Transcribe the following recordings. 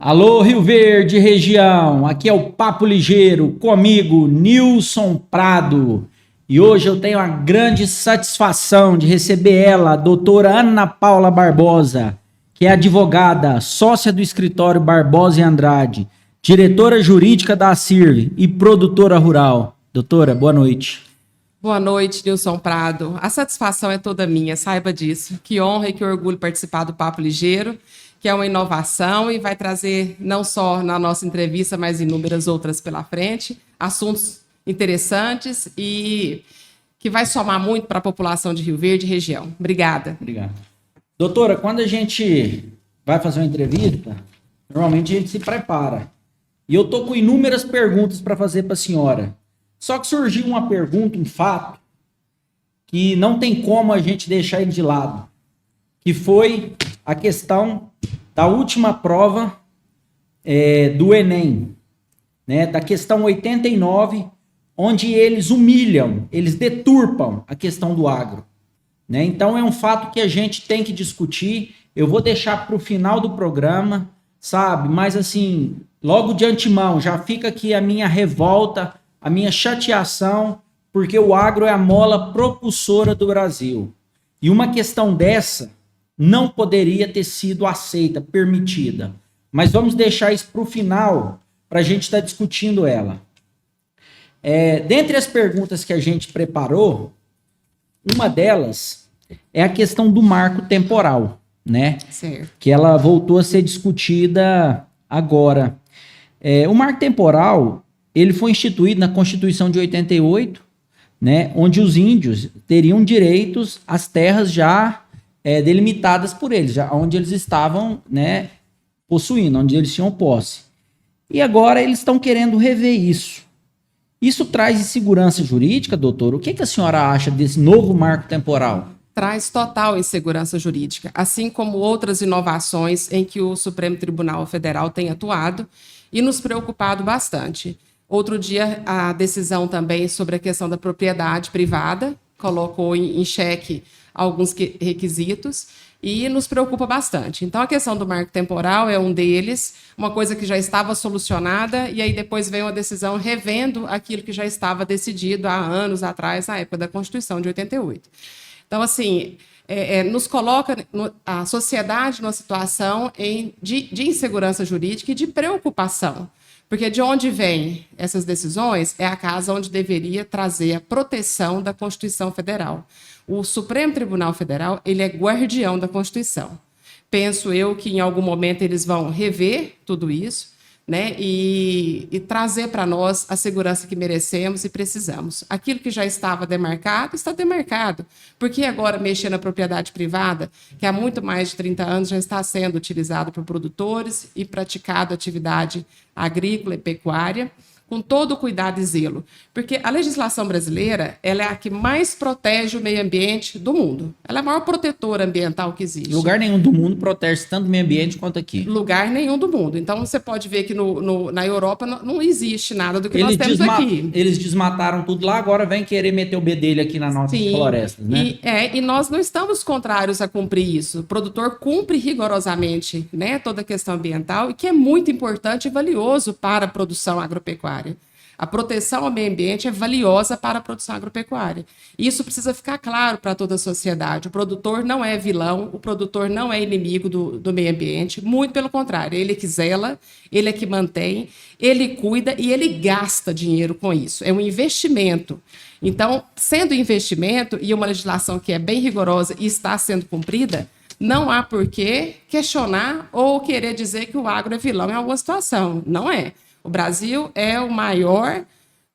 Alô, Rio Verde, região, aqui é o Papo Ligeiro, comigo, Nilson Prado. E hoje eu tenho a grande satisfação de receber ela, a doutora Ana Paula Barbosa, que é advogada, sócia do escritório Barbosa e Andrade, diretora jurídica da ACIRV e produtora rural. Doutora, boa noite. Boa noite, Nilson Prado. A satisfação é toda minha, saiba disso. Que honra e que orgulho participar do Papo Ligeiro, que é uma inovação e vai trazer, não só na nossa entrevista, mas inúmeras outras pela frente, assuntos interessantes e que vai somar muito para a população de Rio Verde e região. Obrigada. Obrigado. Doutora, quando a gente vai fazer uma entrevista, normalmente a gente se prepara. E eu tô com inúmeras perguntas para fazer para a senhora. Só que surgiu uma pergunta, um fato, que não tem como a gente deixar ele de lado, que foi a questão da última prova do Enem, né, da questão 89, onde eles humilham, eles deturpam a questão do agro. Né? Então é um fato que a gente tem que discutir. Eu vou deixar para o final do programa, sabe? Mas assim, logo de antemão, já fica aqui a minha revolta, a minha chateação, porque o agro é a mola propulsora do Brasil. E uma questão dessa não poderia ter sido aceita, permitida. Mas vamos deixar isso para o final, para a gente estar discutindo ela. Dentre as perguntas que a gente preparou, uma delas é a questão do marco temporal, né? Certo. Que ela voltou a ser discutida agora. O marco temporal, ele foi instituído na Constituição de 88, né, onde os índios teriam direitos às terras já delimitadas por eles, já onde eles estavam, né, possuindo, onde eles tinham posse. E agora eles estão querendo rever isso. Isso traz insegurança jurídica, doutor? O que a senhora acha desse novo marco temporal? Traz total insegurança jurídica, assim como outras inovações em que o Supremo Tribunal Federal tem atuado e nos preocupado bastante. Outro dia, a decisão também sobre a questão da propriedade privada colocou em xeque alguns requisitos e nos preocupa bastante. Então, a questão do marco temporal é um deles, uma coisa que já estava solucionada, e aí depois vem uma decisão revendo aquilo que já estava decidido há anos atrás, na época da Constituição de 88. Então, assim, nos coloca a sociedade numa situação de insegurança jurídica e de preocupação. Porque de onde vêm essas decisões é a casa onde deveria trazer a proteção da Constituição Federal. O Supremo Tribunal Federal, ele é guardião da Constituição. Penso eu que em algum momento eles vão rever tudo isso, né, e trazer para nós a segurança que merecemos e precisamos. Aquilo que já estava demarcado, está demarcado. Por que agora mexer na propriedade privada, que há muito mais de 30 anos já está sendo utilizado por produtores e praticado atividade agrícola e pecuária, com todo o cuidado e zelo? Porque a legislação brasileira, ela é a que mais protege o meio ambiente do mundo. Ela é a maior protetora ambiental que existe. Lugar nenhum do mundo protege tanto o meio ambiente quanto aqui. Lugar nenhum do mundo. Então, você pode ver que na Europa não existe nada do que nós temos aqui. Eles desmataram tudo lá, agora vem querer meter o bedelho aqui nas nossas florestas, né? E nós não estamos contrários a cumprir isso. O produtor cumpre rigorosamente, né, toda a questão ambiental, e que é muito importante e valioso para a produção agropecuária. A proteção ao meio ambiente é valiosa para a produção agropecuária. Isso precisa ficar claro para toda a sociedade. O produtor não é vilão, o produtor não é inimigo do meio ambiente, muito pelo contrário. Ele é que zela, ele é que mantém, ele cuida e ele gasta dinheiro com isso. É um investimento. Então, sendo investimento e uma legislação que é bem rigorosa e está sendo cumprida, não há por que questionar ou querer dizer que o agro é vilão em alguma situação. Não é. O Brasil é o maior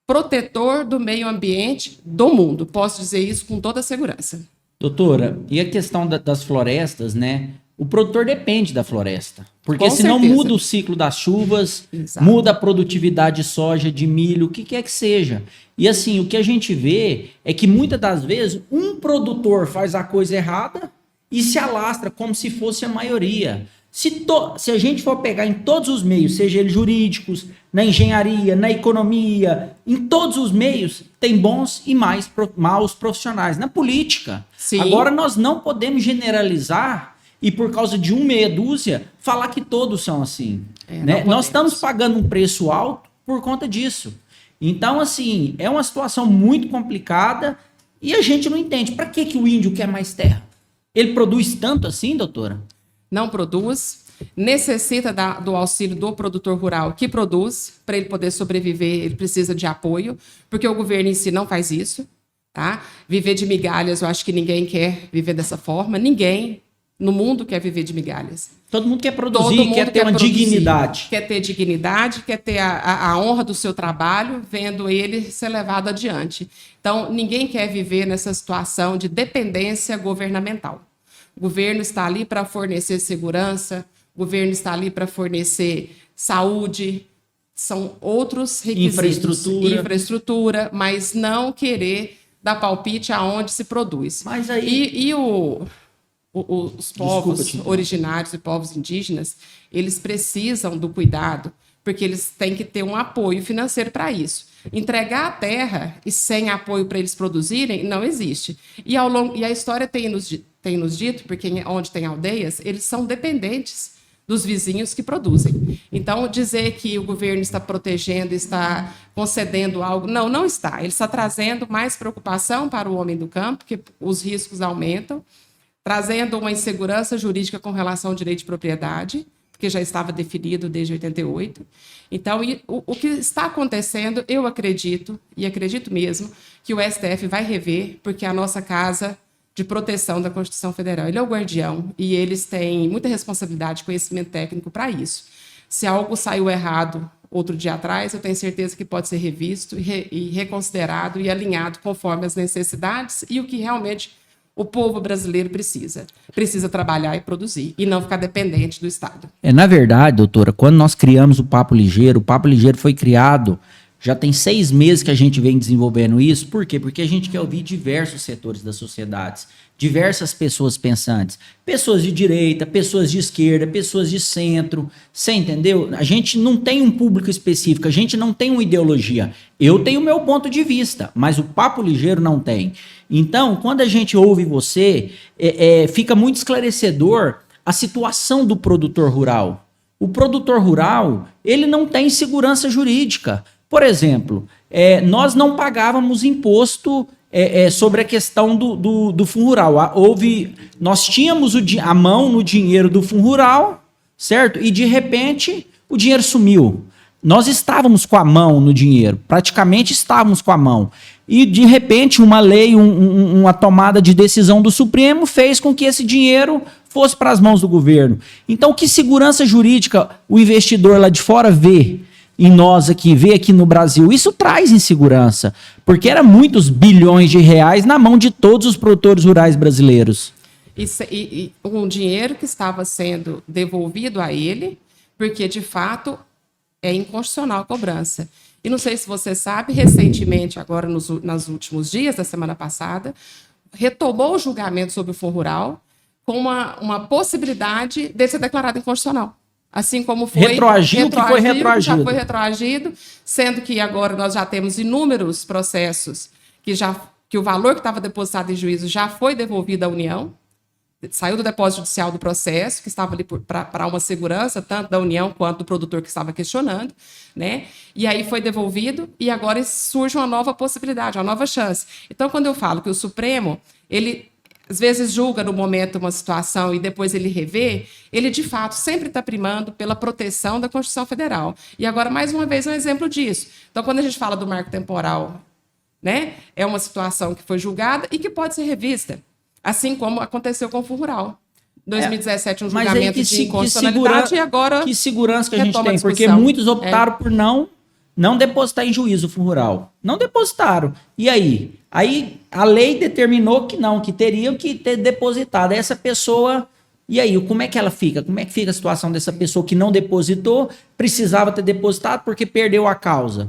protetor do meio ambiente do mundo. Posso dizer isso com toda segurança. Doutora, e a questão das florestas, né? O produtor depende da floresta. Porque Com senão certeza. muda o ciclo das chuvas, Exato. muda a produtividade de soja, de milho, o que quer que seja. E assim, o que a gente vê é que muitas das vezes um produtor faz a coisa errada e se alastra como se fosse a maioria. Se a gente for pegar em todos os meios, seja eles jurídicos, na engenharia, na economia, em todos os meios, tem bons e maus profissionais. Na política. Sim. Agora, nós não podemos generalizar e por causa de uma meia dúzia, falar que todos são assim. Né? Não Nós estamos pagando um preço alto por conta disso. Então, assim, é uma situação muito complicada e a gente não entende. Para que o índio quer mais terra? Ele produz tanto assim, doutora? Não produz. Necessita do auxílio do produtor rural que produz. Para ele poder sobreviver, ele precisa de apoio, porque o governo em si não faz isso. Tá? Viver de migalhas, eu acho que ninguém quer viver dessa forma. Ninguém no mundo quer viver de migalhas. Todo mundo quer produzir, quer ter uma dignidade. Quer ter dignidade, quer ter a honra do seu trabalho, vendo ele ser levado adiante. Então, ninguém quer viver nessa situação de dependência governamental. O governo está ali para fornecer segurança, o governo está ali para fornecer saúde, são outros requisitos. Infraestrutura, mas não querer dar palpite aonde se produz. Mas aí... Os povos originários e povos indígenas, eles precisam do cuidado, porque eles têm que ter um apoio financeiro para isso. Entregar a terra e sem apoio para eles produzirem, não existe. E a história tem nos dito, porque onde tem aldeias, eles são dependentes dos vizinhos que produzem. Então, dizer que o governo está protegendo, está concedendo algo, não está. Ele está trazendo mais preocupação para o homem do campo, porque os riscos aumentam, trazendo uma insegurança jurídica com relação ao direito de propriedade, que já estava definido desde 88. Então, o que está acontecendo, eu acredito, e acredito mesmo, que o STF vai rever, porque a nossa Casa de Proteção da Constituição Federal, ele é o guardião, e eles têm muita responsabilidade e conhecimento técnico para isso. Se algo saiu errado outro dia atrás, eu tenho certeza que pode ser revisto e reconsiderado e alinhado conforme as necessidades e o que realmente o povo brasileiro precisa. Precisa trabalhar e produzir, e não ficar dependente do Estado. Na verdade, doutora, quando nós criamos o Papo Ligeiro foi criado, já tem 6 meses que a gente vem desenvolvendo isso. Por quê? Porque a gente quer ouvir diversos setores da sociedade, diversas pessoas pensantes, pessoas de direita, pessoas de esquerda, pessoas de centro, você entendeu? A gente não tem um público específico, a gente não tem uma ideologia. Eu tenho o meu ponto de vista, mas o Papo Ligeiro não tem. Então, quando a gente ouve você, fica muito esclarecedor a situação do produtor rural. O produtor rural, ele não tem segurança jurídica. Por exemplo, nós não pagávamos imposto sobre a questão do Fundo Rural. Nós tínhamos a mão no dinheiro do Fundo Rural, certo? E de repente o dinheiro sumiu. Nós estávamos com a mão no dinheiro, praticamente estávamos com a mão. E de repente uma lei, uma tomada de decisão do Supremo fez com que esse dinheiro fosse para as mãos do governo. Então, que segurança jurídica o investidor lá de fora vê? E nós aqui, vê aqui no Brasil, isso traz insegurança, porque era muitos bilhões de reais na mão de todos os produtores rurais brasileiros. E um dinheiro que estava sendo devolvido a ele, porque de fato é inconstitucional a cobrança. E não sei se você sabe, recentemente, agora nos últimos dias da semana passada, retomou o julgamento sobre o Fundo Rural com uma possibilidade de ser declarado inconstitucional. Assim como foi retroagido, que foi retroagido. Já foi retroagido, sendo que agora nós já temos inúmeros processos que o valor que estava depositado em juízo já foi devolvido à União, saiu do depósito judicial do processo, que estava ali para uma segurança, tanto da União quanto do produtor que estava questionando, né? E aí foi devolvido, e agora surge uma nova possibilidade, uma nova chance. Então, quando eu falo que o Supremo, ele às vezes julga no momento uma situação e depois ele revê, ele de fato sempre está primando pela proteção da Constituição Federal. E agora, mais uma vez, é um exemplo disso. Então, quando a gente fala do marco temporal, né, é uma situação que foi julgada e que pode ser revista, assim como aconteceu com o Fundo Rural. 2017, um julgamento de inconstitucionalidade, e agora... Que segurança que a gente tem, porque muitos optaram por não depositar em juízo o Fundo Rural. Não depositaram. E aí? Aí a lei determinou que teriam que ter depositado. Essa pessoa, e aí, como é que ela fica? Como é que fica a situação dessa pessoa que não depositou, precisava ter depositado porque perdeu a causa?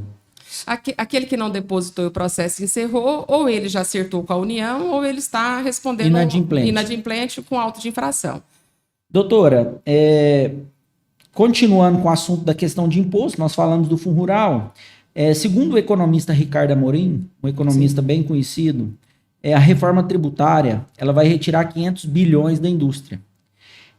Aquele que não depositou e o processo encerrou, ou ele já acertou com a União, ou ele está respondendo inadimplente com auto de infração. Doutora, continuando com o assunto da questão de imposto, nós falamos do Fundo Rural. Segundo o economista Ricardo Amorim, um economista bem conhecido, a reforma tributária ela vai retirar 500 bilhões da indústria.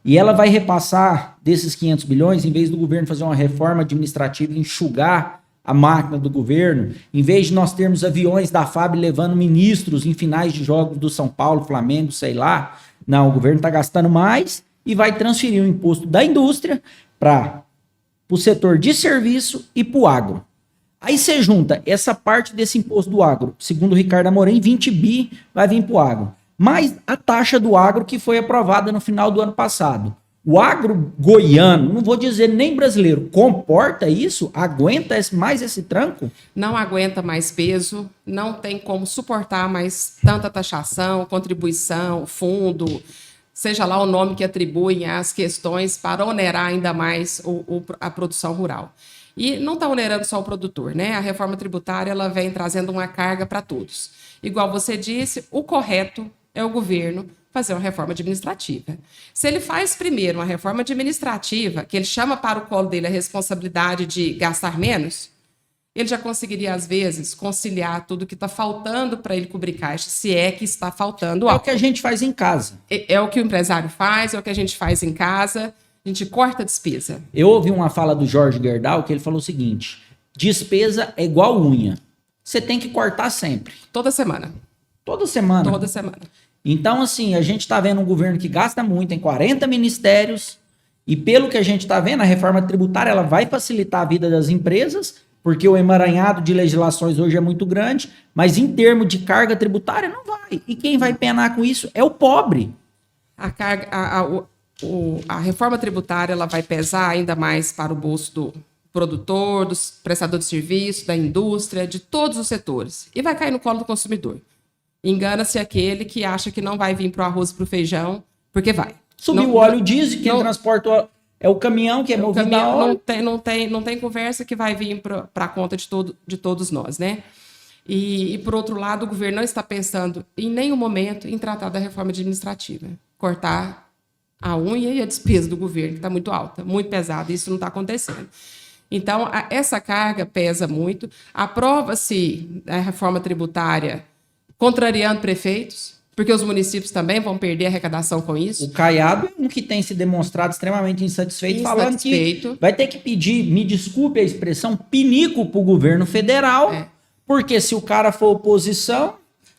E ela vai repassar desses 500 bilhões, em vez do governo fazer uma reforma administrativa e enxugar a máquina do governo, em vez de nós termos aviões da FAB levando ministros em finais de jogos do São Paulo, Flamengo, sei lá, não, o governo está gastando mais e vai transferir o imposto da indústria para o setor de serviço e para o agro. Aí você junta essa parte desse imposto do agro, segundo o Ricardo Amorim, 20 bi vai vir para o agro, mais a taxa do agro que foi aprovada no final do ano passado. O agro goiano, não vou dizer nem brasileiro, comporta isso? Aguenta mais esse tranco? Não aguenta mais peso, não tem como suportar mais tanta taxação, contribuição, fundo, seja lá o nome que atribuem às questões para onerar ainda mais a produção rural. E não está onerando só o produtor, né? A reforma tributária ela vem trazendo uma carga para todos. Igual você disse, o correto é o governo fazer uma reforma administrativa. Se ele faz primeiro uma reforma administrativa, que ele chama para o colo dele a responsabilidade de gastar menos, ele já conseguiria, às vezes, conciliar tudo que está faltando para ele cobrir caixa, se é que está faltando algo. É o que a gente faz em casa. É o que o empresário faz, é o que a gente faz em casa, a gente corta a despesa. Eu ouvi uma fala do Jorge Gerdau que ele falou o seguinte, despesa é igual unha, você tem que cortar sempre. Toda semana. Toda semana. Toda semana. Então, assim, a gente está vendo um governo que gasta muito, tem 40 ministérios, e pelo que a gente está vendo, a reforma tributária ela vai facilitar a vida das empresas, porque o emaranhado de legislações hoje é muito grande, mas em termos de carga tributária não vai. E quem vai penar com isso é o pobre. A reforma tributária ela vai pesar ainda mais para o bolso do produtor, do prestador de serviço, da indústria, de todos os setores. E vai cair no colo do consumidor. Engana-se aquele que acha que não vai vir para o arroz e para o feijão, porque vai. Subiu o óleo diesel, quem transporta é o caminhão que é movido a óleo. Não tem conversa que vai vir para a conta de todos nós, né? E, por outro lado, o governo não está pensando em nenhum momento em tratar da reforma administrativa. Cortar a unha e a despesa do governo, que está muito alta, muito pesada, isso não está acontecendo. Então, essa carga pesa muito. Aprova-se a reforma tributária contrariando prefeitos, porque os municípios também vão perder arrecadação com isso. O Caiado é um que tem se demonstrado extremamente insatisfeito, falando que vai ter que pedir, me desculpe a expressão, pinico para o governo federal, porque se o cara for oposição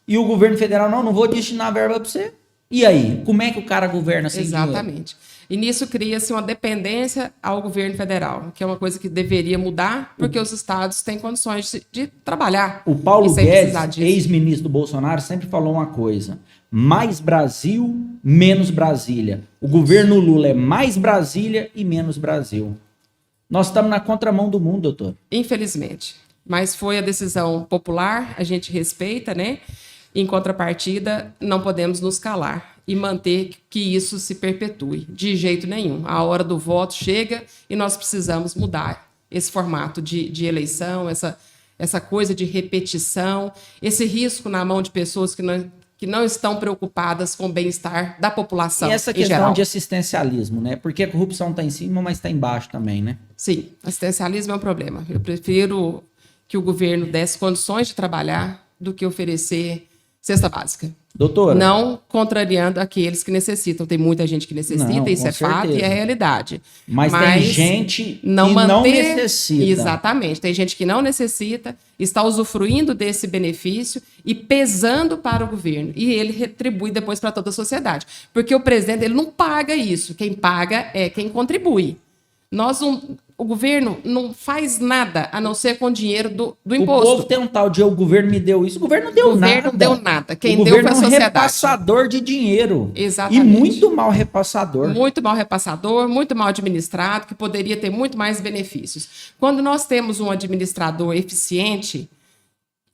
e o governo federal não vou destinar verba para você. E aí, como é que o cara governa sem dinheiro? Exatamente. E nisso cria-se uma dependência ao governo federal, que é uma coisa que deveria mudar, porque os estados têm condições de trabalhar. O Paulo Guedes, ex-ministro do Bolsonaro, sempre falou uma coisa: mais Brasil, menos Brasília. O governo Lula é mais Brasília e menos Brasil. Nós estamos na contramão do mundo, doutor. Infelizmente. Mas foi a decisão popular, a gente respeita, né? Em contrapartida, não podemos nos calar e manter que isso se perpetue. De jeito nenhum. A hora do voto chega e nós precisamos mudar esse formato de eleição, essa coisa de repetição, esse risco na mão de pessoas que não estão preocupadas com o bem-estar da população. E essa questão de assistencialismo, né? Porque a corrupção está em cima, mas está embaixo também, né? Sim, assistencialismo é um problema. Eu prefiro que o governo desse condições de trabalhar do que oferecer cesta básica. Doutora. Não contrariando aqueles que necessitam. Tem muita gente que necessita, isso é fato e é realidade. Mas tem gente que não necessita. Exatamente. Tem gente que não necessita, está usufruindo desse benefício e pesando para o governo. E ele retribui depois para toda a sociedade. Porque o presidente ele não paga isso. Quem paga é quem contribui. O governo não faz nada a não ser com dinheiro do imposto. O povo tem um tal de o governo me deu isso. O governo não deu nada. O governo não deu nada. Quem deu foi a sociedade. O governo é um repassador de dinheiro. Exatamente. E muito mal repassador. Muito mal repassador, muito mal administrado, que poderia ter muito mais benefícios. Quando nós temos um administrador eficiente,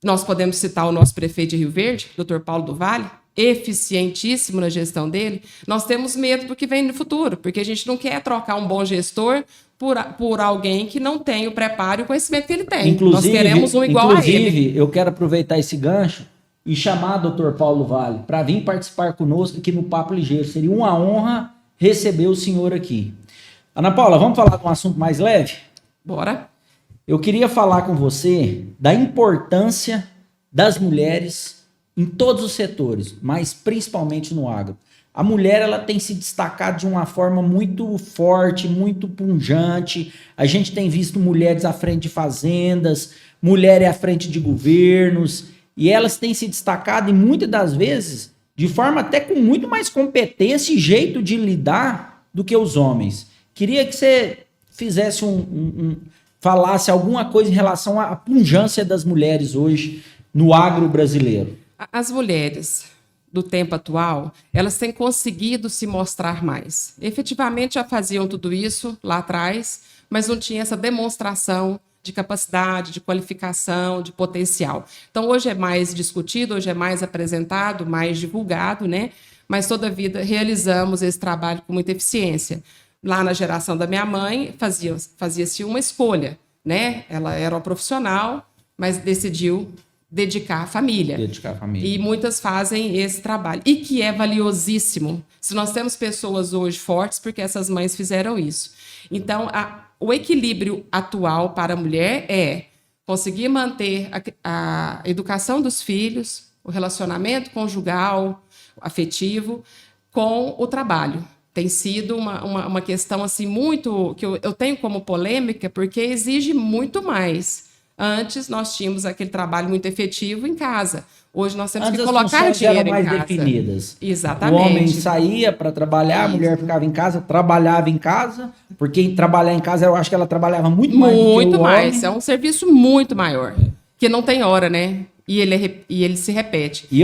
nós podemos citar o nosso prefeito de Rio Verde, Dr. Paulo do Vale, eficientíssimo na gestão dele, nós temos medo do que vem no futuro, porque a gente não quer trocar um bom gestor por alguém que não tem o preparo e o conhecimento que ele tem. Nós queremos um igual a ele. Inclusive, eu quero aproveitar esse gancho e chamar o Dr. Paulo Vale para vir participar conosco aqui no Papo Ligeiro. Seria uma honra receber o senhor aqui. Ana Paula, vamos falar de um assunto mais leve? Bora. Eu queria falar com você da importância das mulheres em todos os setores, mas principalmente no agro. a mulher ela tem se destacado de uma forma muito forte, muito pungente. A gente tem visto mulheres à frente de fazendas, mulheres à frente de governos, e elas têm se destacado, e muitas das vezes, de forma até com muito mais competência e jeito de lidar do que os homens. Queria que você fizesse falasse alguma coisa em relação à pungência das mulheres hoje no agro brasileiro. As mulheres do tempo atual, elas têm conseguido se mostrar mais. Efetivamente já faziam tudo isso lá atrás, mas não tinha essa demonstração de capacidade, de qualificação, de potencial. Então hoje é mais discutido, hoje é mais apresentado, mais divulgado, né? Mas toda a vida realizamos esse trabalho com muita eficiência. Lá na geração da minha mãe, fazia-se uma escolha, né? Ela era uma profissional, mas decidiu dedicar à família. E muitas fazem esse trabalho. E que é valiosíssimo. Se nós temos pessoas hoje fortes, porque essas mães fizeram isso. Então, o equilíbrio atual para a mulher é conseguir manter a educação dos filhos, o relacionamento conjugal, afetivo, com o trabalho. Tem sido uma questão assim muito que eu tenho como polêmica, porque exige muito mais. Antes nós tínhamos aquele trabalho muito efetivo em casa. Hoje nós temos que colocar dinheiro em casa. Definidas. Exatamente. O homem saía para trabalhar, a mulher ficava em casa, trabalhava em casa, porque trabalhar em casa eu acho que ela trabalhava muito mais do que o homem. Muito mais, é um serviço muito maior, que não tem hora, né? E ele se repete. E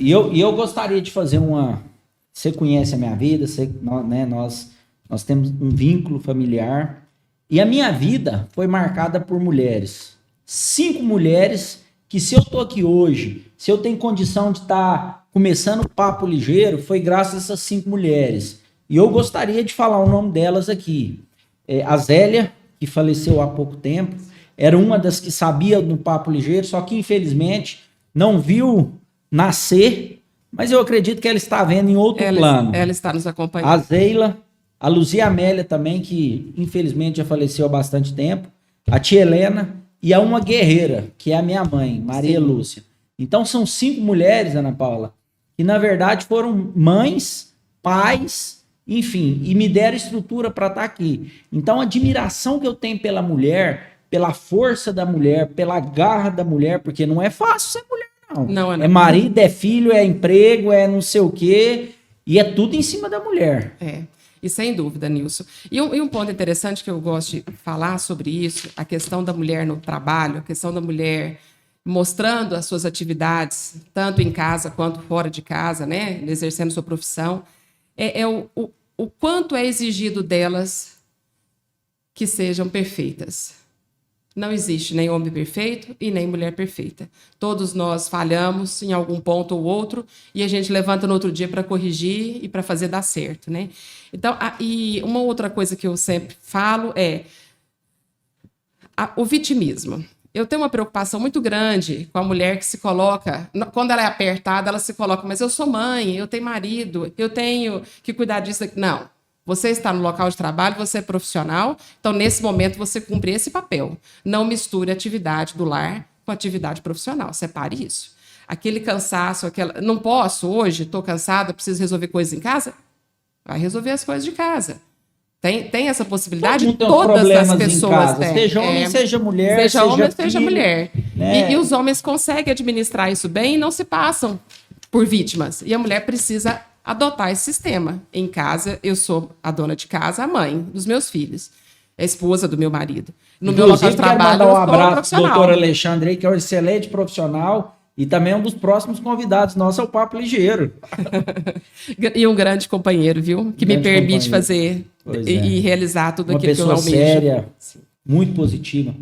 eu gostaria de fazer uma... Você conhece a minha vida, nós temos um vínculo familiar. E a minha vida foi marcada por mulheres. 5 mulheres que, se eu estou aqui hoje, se eu tenho condição de estar começando o Papo Ligeiro, foi graças a essas 5 mulheres. E eu gostaria de falar o nome delas aqui. A Zélia, que faleceu há pouco tempo, era uma das que sabia no Papo Ligeiro, só que, infelizmente, não viu nascer. Mas eu acredito que ela está vendo em outro plano. Ela está nos acompanhando. A Zeila, a Luzia Amélia também, que infelizmente já faleceu há bastante tempo. A tia Helena e a uma guerreira, que é a minha mãe, Maria Lúcia. Então são 5 mulheres, Ana Paula, que na verdade foram mães, pais, enfim, e me deram estrutura para estar aqui. Então a admiração que eu tenho pela mulher, pela força da mulher, pela garra da mulher, porque não é fácil ser mulher. Não. É marido, é filho, é emprego, é não sei o quê, e é tudo em cima da mulher. E sem dúvida, Nilson. E um ponto interessante que eu gosto de falar sobre isso, a questão da mulher no trabalho, a questão da mulher mostrando as suas atividades, tanto em casa quanto fora de casa, né, exercendo sua profissão, o quanto é exigido delas que sejam perfeitas. Não existe nem homem perfeito e nem mulher perfeita. Todos nós falhamos em algum ponto ou outro e a gente levanta no outro dia para corrigir e para fazer dar certo, né? Então, e uma outra coisa que eu sempre falo é o vitimismo. Eu tenho uma preocupação muito grande com a mulher que se coloca, quando ela é apertada, ela se coloca, mas eu sou mãe, eu tenho marido, eu tenho que cuidar disso. Não. Você está no local de trabalho, você é profissional, então, nesse momento, você cumpre esse papel. Não misture a atividade do lar com a atividade profissional. Separe isso. Aquele cansaço, não posso hoje, estou cansada, preciso resolver coisas em casa? Vai resolver as coisas de casa. Tem essa possibilidade? Todas as pessoas têm. Seja homem, seja mulher, seja homem, seja mulher. Né? E os homens conseguem administrar isso bem e não se passam por vítimas. E a mulher precisa adotar esse sistema. Em casa, eu sou a dona de casa, a mãe dos meus filhos, a esposa do meu marido. No meu local de trabalho, eu sou profissional. Doutor Alexandre, que é um excelente profissional e também um dos próximos convidados nossos ao Papo Ligeiro. E um grande companheiro, viu? Que me permite fazer e realizar tudo aquilo que eu almejo. Uma pessoa séria, muito positiva.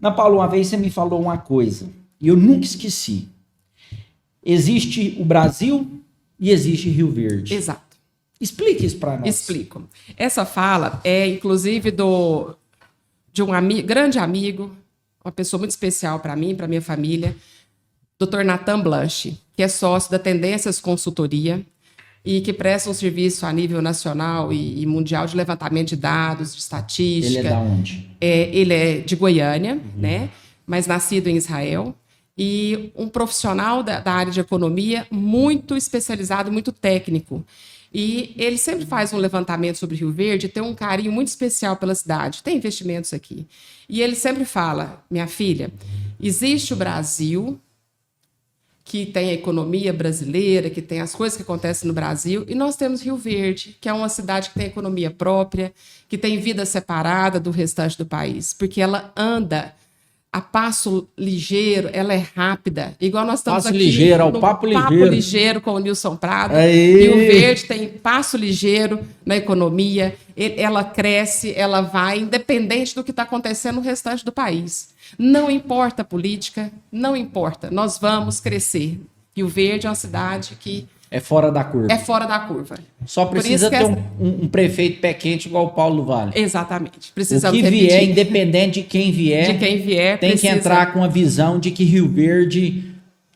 Ana Paula, uma vez você me falou uma coisa e eu nunca esqueci. Existe o Brasil e existe Rio Verde. Exato. Explique isso para nós. Explico. Essa fala é, inclusive, de um grande amigo, uma pessoa muito especial para mim, para minha família, Dr. Nathan Blanche, que é sócio da Tendências Consultoria e que presta um serviço a nível nacional e mundial de levantamento de dados, de estatística. Ele é da onde? Ele é de Goiânia, né? Mas nascido em Israel. E um profissional da área de economia muito especializado, muito técnico. E ele sempre faz um levantamento sobre Rio Verde, tem um carinho muito especial pela cidade, tem investimentos aqui. E ele sempre fala, minha filha, existe o Brasil, que tem a economia brasileira, que tem as coisas que acontecem no Brasil, e nós temos Rio Verde, que é uma cidade que tem economia própria, que tem vida separada do restante do país, porque ela anda a passo ligeiro, ela é rápida, igual nós estamos Passo aqui ligeiro, ao no papo Papo ligeiro. Ligeiro com o Nilson Prado. Aí. Rio Verde tem passo ligeiro na economia, ela cresce, ela vai, independente do que está acontecendo no restante do país. Não importa a política, não importa, nós vamos crescer. Rio Verde é uma cidade que É fora da curva. é fora da curva. Só Por precisa isso que ter essa- um prefeito pé quente igual o Paulo do Vale. Exatamente. O Precisamos que repetir. vier, independente de quem vier, De quem vier, tem precisa- que entrar com a visão de que Rio Verde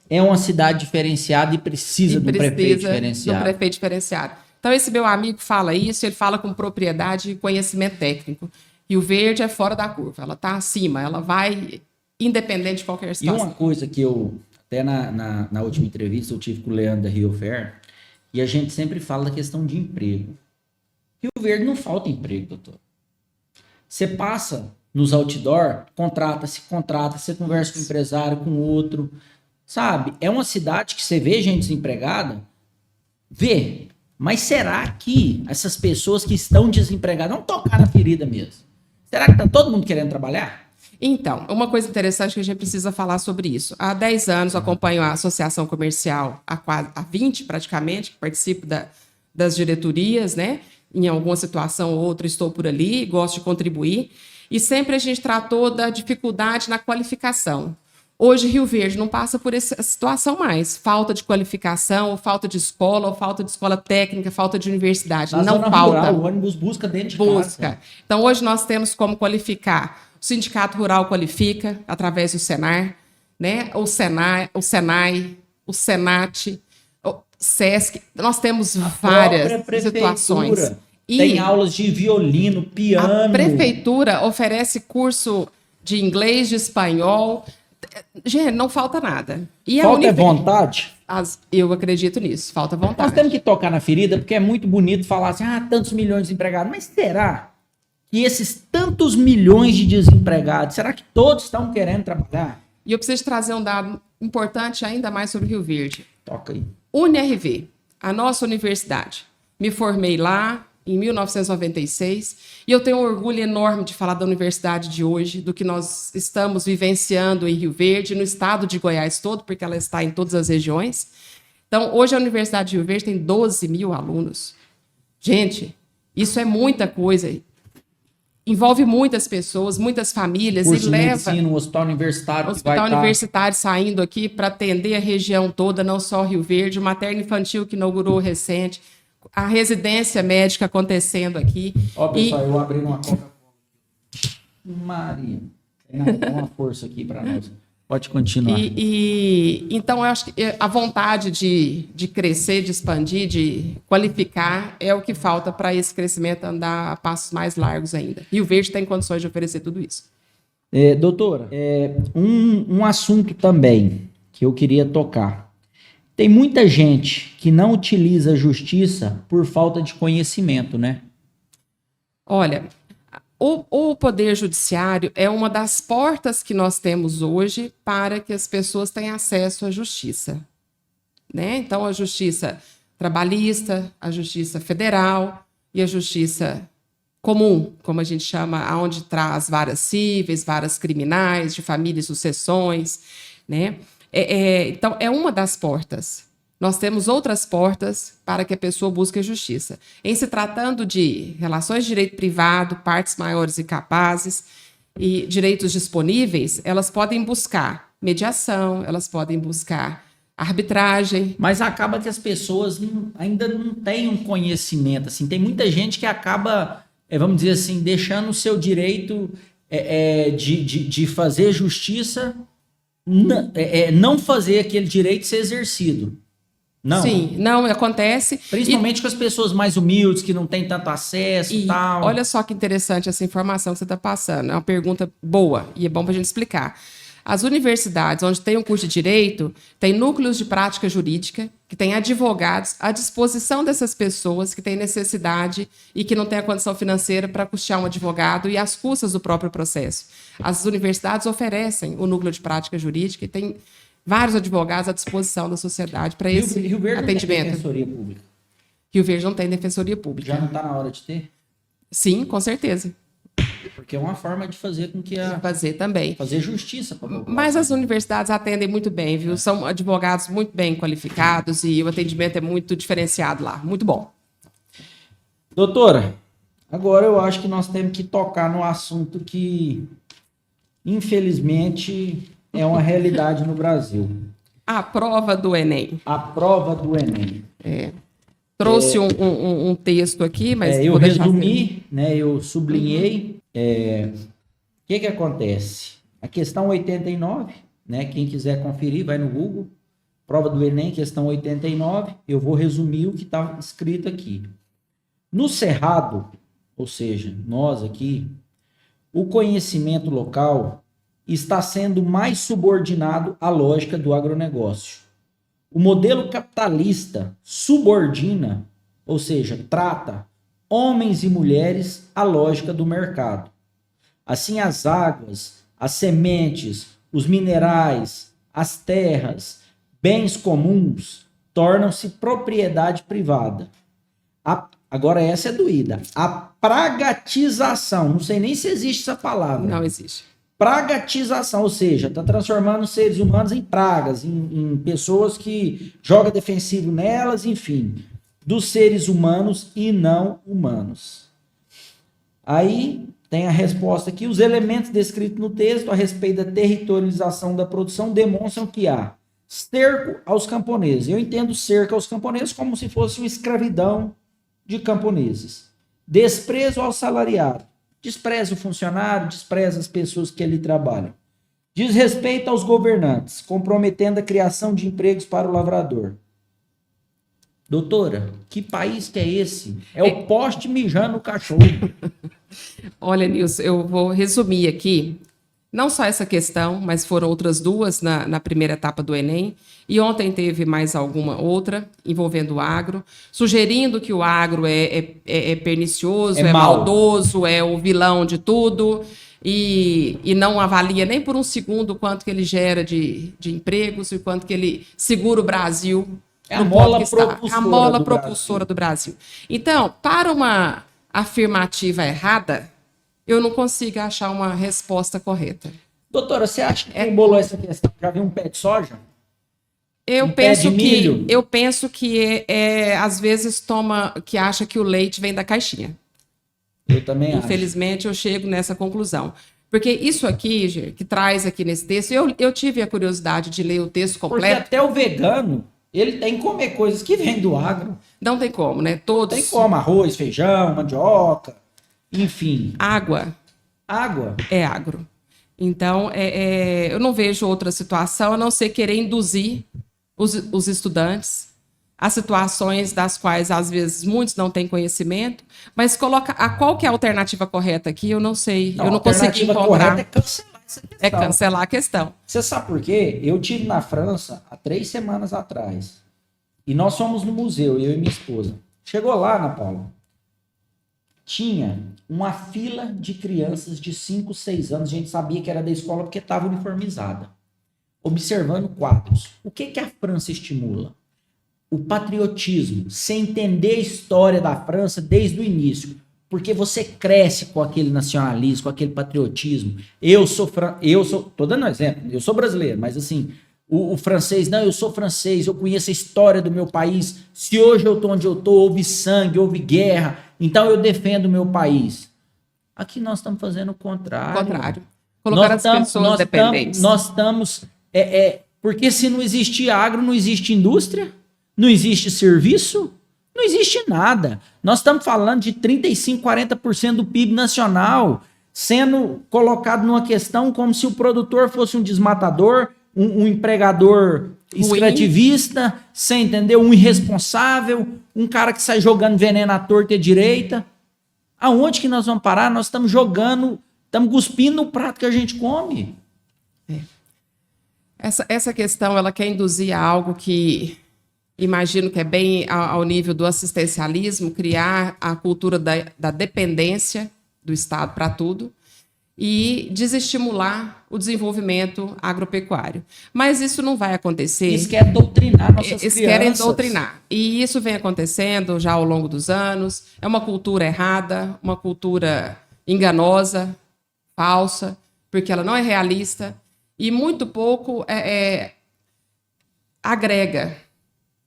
é uma cidade diferenciada e precisa de um prefeito diferenciado. do prefeito diferenciado. Então, esse meu amigo fala isso, ele fala com propriedade e conhecimento técnico. Rio Verde é fora da curva, ela está acima, ela vai independente de qualquer E situação. uma coisa que eu, até na última entrevista, eu tive com o Leandro da Rio Fair, e a gente sempre fala da questão de emprego. Rio Verde não falta emprego, doutor. Você passa nos outdoor, contrata, você conversa com o empresário, com o outro, sabe? É uma cidade que você vê gente desempregada, vê, mas será que essas pessoas que estão desempregadas vão tocar na ferida mesmo? Será que tá todo mundo querendo trabalhar? Então, uma coisa interessante que a gente precisa falar sobre isso. Há 10 anos eu acompanho a Associação Comercial, há 20 praticamente, que participo das diretorias, né? Em alguma situação ou outra estou por ali, gosto de contribuir. E sempre a gente tratou da dificuldade na qualificação. Hoje, Rio Verde não passa por essa situação mais. Falta de qualificação, ou falta de escola, ou falta de escola técnica, falta de universidade. Na não zona falta. rural, o ônibus busca dentro de Busca. casa. Então, hoje nós temos como qualificar. O Sindicato Rural qualifica através do Senar, né? O Senai, o Senat, o Sesc. Nós temos várias Própria situações. prefeitura E tem aulas de violino, piano. a prefeitura oferece curso de inglês, de espanhol. Gente, não falta nada. E a Falta é univer- vontade. Eu acredito nisso, falta Nós vontade. temos que tocar na ferida, porque é muito bonito falar assim, tantos milhões de desempregados. Mas será que esses tantos milhões de desempregados, será que todos estão querendo trabalhar? E eu preciso trazer um dado importante ainda mais sobre Rio Verde. Toca aí. UniRV, a nossa universidade. Me formei lá em 1996 e eu tenho um orgulho enorme de falar da universidade de hoje, do que nós estamos vivenciando em Rio Verde, no estado de Goiás todo, porque ela está em todas as regiões. Então, hoje a Universidade de Rio Verde tem 12 mil alunos. Gente, isso é muita coisa. Envolve muitas pessoas, muitas famílias Curso e de leva medicina, um hospital universitário. que hospital vai tá- universitário saindo aqui para atender a região toda, não só Rio Verde, o materno infantil que inaugurou recente, a residência médica acontecendo aqui. Ó, pessoal, eu abri uma Coca-Cola. Maria. Dá uma força aqui para nós. Pode continuar. Então, eu acho que a vontade de crescer, de expandir, de qualificar é o que falta para esse crescimento andar a passos mais largos ainda. Rio Verde tem condições de oferecer tudo isso. Doutora, um assunto também que eu queria tocar. Tem muita gente que não utiliza a justiça por falta de conhecimento, né? Olha, o Poder Judiciário é uma das portas que nós temos hoje para que as pessoas tenham acesso à justiça, né? Então, a justiça trabalhista, a justiça federal e a justiça comum, como a gente chama, onde traz varas cíveis, varas criminais, de família e sucessões, né? Então, é uma das portas. Nós temos outras portas para que a pessoa busque a justiça. Em se tratando de relações de direito privado, partes maiores e capazes e direitos disponíveis, elas podem buscar mediação, elas podem buscar arbitragem. Mas acaba que as pessoas ainda não têm um conhecimento. Assim, tem muita gente que acaba, vamos dizer assim, deixando o seu direito de fazer justiça, não fazer aquele direito ser exercido. Não. Sim, não acontece. Principalmente com as pessoas mais humildes, que não têm tanto acesso e tal. Olha só que interessante essa informação que você está passando. É uma pergunta boa e é bom para a gente explicar. As universidades onde tem um curso de direito, tem núcleos de prática jurídica, que tem advogados à disposição dessas pessoas que têm necessidade e que não têm a condição financeira para custear um advogado e as custas do próprio processo. As universidades oferecem o núcleo de prática jurídica e tem vários advogados à disposição da sociedade para esse Rio Verde atendimento. Não tem defensoria pública. Rio Verde não tem defensoria pública. Já não está na hora de ter? Sim, com certeza. Porque é uma forma de fazer com que fazer também. Fazer justiça para a população. Mas as universidades atendem muito bem, viu? São advogados muito bem qualificados e o atendimento é muito diferenciado lá. Muito bom. Doutora, agora eu acho que nós temos que tocar no assunto que, infelizmente, é uma realidade no Brasil. A prova do Enem. A prova do Enem. Trouxe um texto aqui, mas eu resumi, né, eu sublinhei. O que acontece? A questão 89, né, quem quiser conferir, vai no Google, prova do Enem, questão 89, eu vou resumir o que está escrito aqui. No Cerrado, ou seja, nós aqui, o conhecimento local está sendo mais subordinado à lógica do agronegócio. O modelo capitalista subordina, ou seja, trata homens e mulheres à lógica do mercado. Assim, as águas, as sementes, os minerais, as terras, bens comuns tornam-se propriedade privada. Agora essa é doída. A pragatização, não sei nem se existe essa palavra. Não existe. Pragatização, ou seja, está transformando os seres humanos em pragas, em pessoas que jogam defensivo nelas, enfim, dos seres humanos e não humanos. Aí tem a resposta aqui. Os elementos descritos no texto a respeito da territorialização da produção demonstram que há cerco aos camponeses. Eu entendo cerco aos camponeses como se fosse uma escravidão de camponeses. Desprezo ao salariado. Despreza o funcionário, despreza as pessoas que ali trabalham. Desrespeito aos governantes, comprometendo a criação de empregos para o lavrador. Doutora, que país que é esse? É o poste mijando o cachorro. Olha, Nilson, eu vou resumir aqui, não só essa questão, mas foram outras duas na primeira etapa do Enem, e ontem teve mais alguma outra envolvendo o agro, sugerindo que o agro é pernicioso, é maldoso, é o vilão de tudo, e não avalia nem por um segundo quanto que ele gera de empregos e quanto que ele segura o Brasil. É a mola propulsora do Brasil. Então, para uma afirmativa errada, eu não consigo achar uma resposta correta. Doutora, você acha que quem bolou essa questão já viu um pé de soja? Eu penso que às vezes que acha que o leite vem da caixinha. Eu também acho. Infelizmente, eu chego nessa conclusão. Porque isso aqui, que traz aqui nesse texto, eu tive a curiosidade de ler o texto completo. Porque até o vegano, ele tem que comer coisas que vêm do agro. Não tem como, né? Todos. Tem como arroz, feijão, mandioca, enfim. Água. Água? É agro. Então, eu não vejo outra situação a não ser querer induzir os estudantes a situações das quais, às vezes, muitos não têm conhecimento, mas qual que é a alternativa correta aqui? Eu não sei. Eu não consegui encontrar. A alternativa correta é cancelar essa questão. É cancelar a questão. Você sabe por quê? Eu estive na França há 3 semanas atrás. E nós fomos no museu, eu e minha esposa. Chegou lá, Ana Paula, tinha uma fila de crianças de 5, 6 anos. A gente sabia que era da escola porque estava uniformizada. Observando quadros. O que a França estimula? O patriotismo. Você entender a história da França desde o início. Porque você cresce com aquele nacionalismo, com aquele patriotismo. Tô dando um exemplo, eu sou brasileiro, mas assim, o francês, não, eu sou francês, eu conheço a história do meu país. Se hoje eu tô onde eu tô, houve sangue, houve guerra, então eu defendo o meu país. Aqui nós estamos fazendo o contrário. Colocar as pessoas dependentes. Nós estamos... porque se não existe agro, não existe indústria, não existe serviço, não existe nada. Nós estamos falando de 35%, 40% do PIB nacional sendo colocado numa questão como se o produtor fosse um desmatador, um empregador extrativista, você entendeu? Um irresponsável, um cara que sai jogando veneno à torta e à direita. Aonde que nós vamos parar? Nós estamos jogando, estamos cuspindo no prato que a gente come. Essa questão, ela quer induzir a algo que imagino que é bem ao nível do assistencialismo, criar a cultura da dependência do Estado para tudo e desestimular o desenvolvimento agropecuário. Mas isso não vai acontecer. Eles querem doutrinar nossas Eles crianças. querem doutrinar. E isso vem acontecendo já ao longo dos anos. É uma cultura errada, uma cultura enganosa, falsa, porque ela não é realista e muito pouco agrega.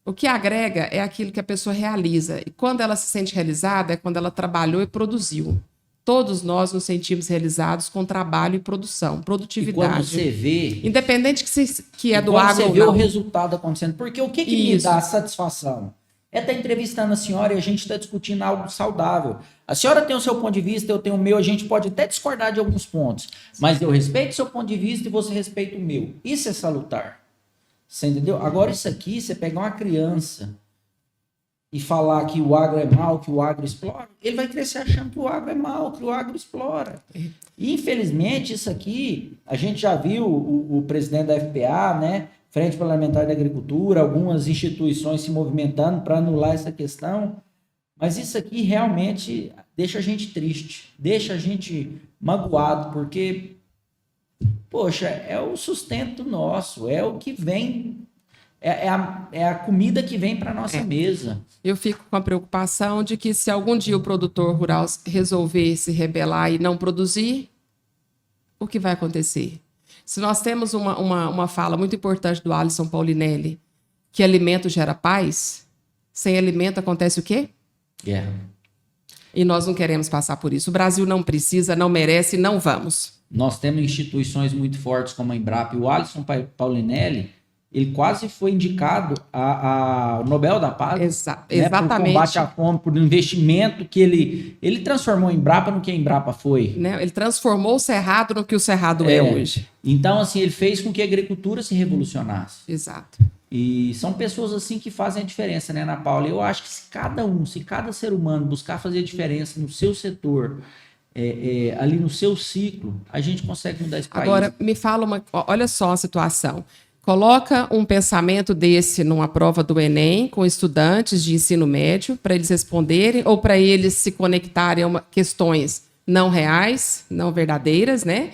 O que agrega é aquilo que a pessoa realiza. E quando ela se sente realizada é quando ela trabalhou e produziu. Todos nós nos sentimos realizados com trabalho e produção, produtividade. E quando você vê... Independente que é do quando agro você ou vê não. o resultado acontecendo. Porque o que me Isso. dá satisfação? É estar entrevistando a senhora e a gente está discutindo algo saudável. A senhora tem o seu ponto de vista, eu tenho o meu, a gente pode até discordar de alguns pontos, mas eu respeito o seu ponto de vista e você respeita o meu. Isso é salutar. Você entendeu? Agora isso aqui, você pegar uma criança e falar que o agro é mal, que o agro explora, ele vai crescer achando que o agro é mal, que o agro explora. E, infelizmente, isso aqui, a gente já viu o presidente da FPA, né, Frente Parlamentar da Agricultura, algumas instituições se movimentando para anular essa questão, mas isso aqui realmente deixa a gente triste, deixa a gente magoado, porque, poxa, é o sustento nosso, é o que vem... É a comida que vem para a nossa mesa. Eu fico com a preocupação de que se algum dia o produtor rural resolver se rebelar e não produzir, o que vai acontecer? Se nós temos uma fala muito importante do Alisson Paulinelli, que alimento gera paz, sem alimento acontece o quê? Guerra. E nós não queremos passar por isso. O Brasil não precisa, não merece, não vamos. Nós temos instituições muito fortes como a Embrapa e o Alisson Paulinelli, ele quase foi indicado ao Nobel da Paz, exatamente. Por combate à fome, por investimento que ele transformou a Embrapa no que a Embrapa foi. Né? Ele transformou o Cerrado no que o Cerrado é hoje. Então, assim, ele fez com que a agricultura se revolucionasse. Exato. E são pessoas assim que fazem a diferença, né, Ana Paula? Eu acho que se cada ser humano buscar fazer a diferença no seu setor, ali no seu ciclo, a gente consegue mudar esse país. Agora, me fala olha só a situação. Coloca um pensamento desse numa prova do Enem com estudantes de ensino médio para eles responderem ou para eles se conectarem a questões não reais, não verdadeiras, né?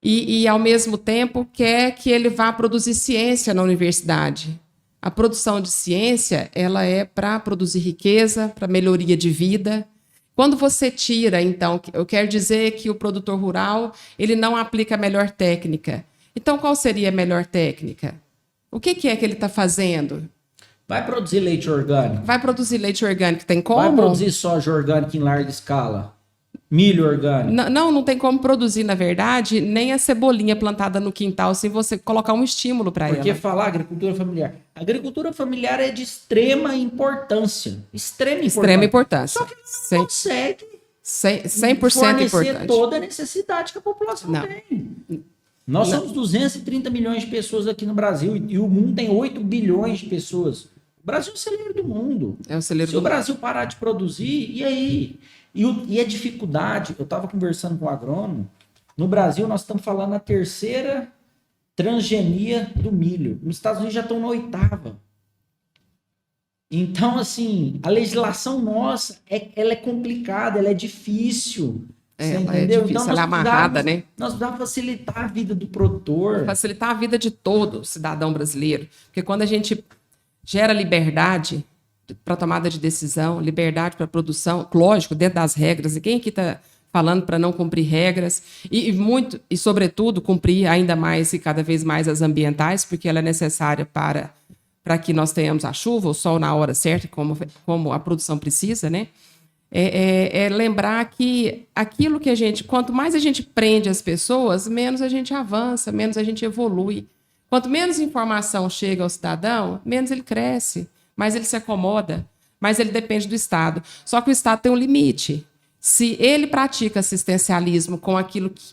E, ao mesmo tempo, quer que ele vá produzir ciência na universidade. A produção de ciência, ela é para produzir riqueza, para melhoria de vida. Quando você tira, então, eu quero dizer que o produtor rural, ele não aplica a melhor técnica. Então, qual seria a melhor técnica? O que é que ele está fazendo? Vai produzir leite orgânico. Vai produzir leite orgânico, tem como? Vai produzir soja orgânica em larga escala. Milho orgânico. Não tem como produzir, na verdade, nem a cebolinha plantada no quintal sem você colocar um estímulo para ela. Porque falar agricultura familiar. A agricultura familiar é de extrema importância. Extrema importância. Só que não consegue 100% fornecer importante. toda a necessidade que a população tem. Nós somos 230 milhões de pessoas aqui no Brasil e o mundo tem 8 bilhões de pessoas. O Brasil é o celeiro do mundo. É o celeiro Se o Brasil parar de produzir, e aí? E a dificuldade, eu estava conversando com o agrônomo, no Brasil nós estamos falando a terceira transgenia do milho. Nos Estados Unidos já estão na 8ª. Então, assim, a legislação nossa, ela é complicada, ela é difícil. Ela é difícil, então, ela é amarrada, né? Nós precisamos facilitar a vida do produtor. Facilitar a vida de todo cidadão brasileiro. Porque quando a gente gera liberdade para tomada de decisão, liberdade para produção, lógico, dentro das regras, e quem aqui está falando para não cumprir regras, e sobretudo, cumprir ainda mais e cada vez mais as ambientais, porque ela é necessária para que nós tenhamos a chuva, o sol na hora certa, como a produção precisa, né? Lembrar que aquilo que quanto mais a gente prende as pessoas, menos a gente avança, menos a gente evolui. Quanto menos informação chega ao cidadão, menos ele cresce, mais ele se acomoda, mais ele depende do Estado. Só que o Estado tem um limite. Se ele pratica assistencialismo com aquilo que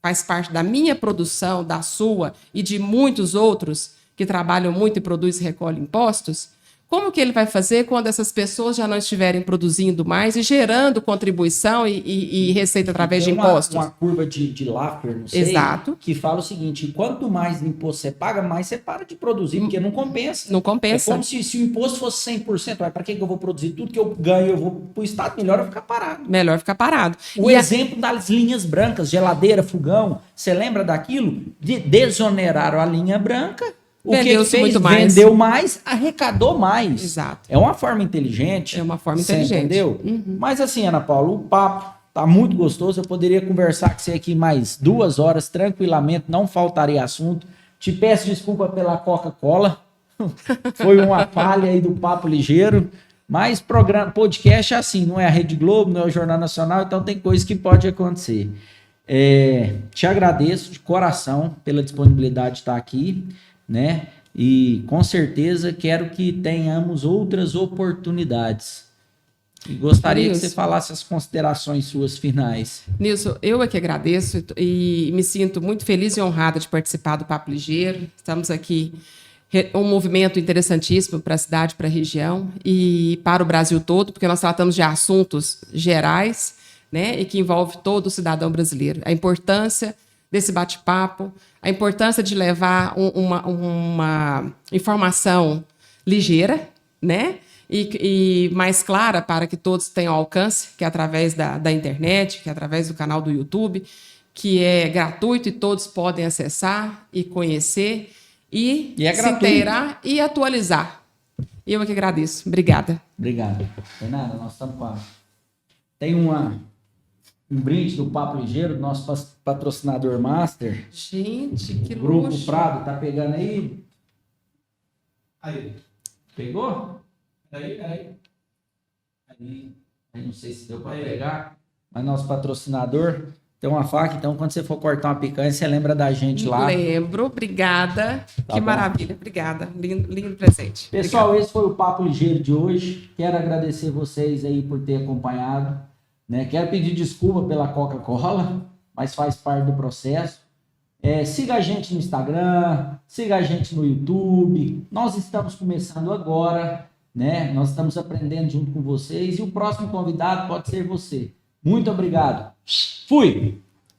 faz parte da minha produção, da sua e de muitos outros que trabalham muito e produzem e recolhem impostos, Como que ele vai fazer quando essas pessoas já não estiverem produzindo mais e gerando contribuição e receita através de impostos? Uma curva de Laffer, não sei, Exato. que fala o seguinte: quanto mais imposto você paga, mais você para de produzir, porque não compensa. Não compensa. É como se o imposto fosse 100%. Para que eu vou produzir? Tudo que eu ganho, eu vou para o Estado, melhor eu ficar parado. Melhor ficar parado. O exemplo das linhas brancas, geladeira, fogão, você lembra daquilo? Desoneraram a linha branca. O que fez? Muito mais. Vendeu mais, arrecadou mais. Exato. É uma forma inteligente. É uma forma inteligente. Entendeu? Mas assim, Ana Paula, o papo tá muito gostoso. Eu poderia conversar com você aqui mais 2 horas tranquilamente, não faltaria assunto. Te peço desculpa pela Coca-Cola. Foi uma falha aí do Papo Ligeiro. Mas podcast é assim, não é a Rede Globo, não é o Jornal Nacional, então tem coisas que pode acontecer. Te agradeço de coração pela disponibilidade de estar aqui, né? E com certeza quero que tenhamos outras oportunidades. E gostaria que você falasse as considerações suas finais. Nilson, eu é que agradeço e me sinto muito feliz e honrada de participar do Papo Ligeiro. Estamos aqui, um movimento interessantíssimo para a cidade, para a região e para o Brasil todo, porque nós tratamos de assuntos gerais, né, e que envolve todo o cidadão brasileiro. A importância desse bate-papo, a importância de levar uma informação ligeira, né, e mais clara para que todos tenham alcance, que é através da internet, que é através do canal do YouTube, que é gratuito e todos podem acessar e conhecer e se inteirar e atualizar. Eu é que agradeço. Obrigada. Obrigado. Fernanda, nós estamos com Tem um brinde do Papo Ligeiro, do nosso patrocinador master. Gente, que luxo. O Grupo Prado, tá pegando aí? Aí. Pegou? Aí. Não sei se deu para pegar, mas nosso patrocinador tem uma faca, então quando você for cortar uma picanha, você lembra da gente lá. Lembro, obrigada. Tá que bom. Maravilha, obrigada. Lindo presente. Pessoal, Obrigada. esse foi o Papo Ligeiro de hoje. Quero agradecer vocês aí por ter acompanhado, né? Quero pedir desculpa pela Coca-Cola, mas faz parte do processo. Siga a gente no Instagram, siga a gente no YouTube. Nós estamos começando agora, né? Nós estamos aprendendo junto com vocês e o próximo convidado pode ser você. Muito obrigado. Fui!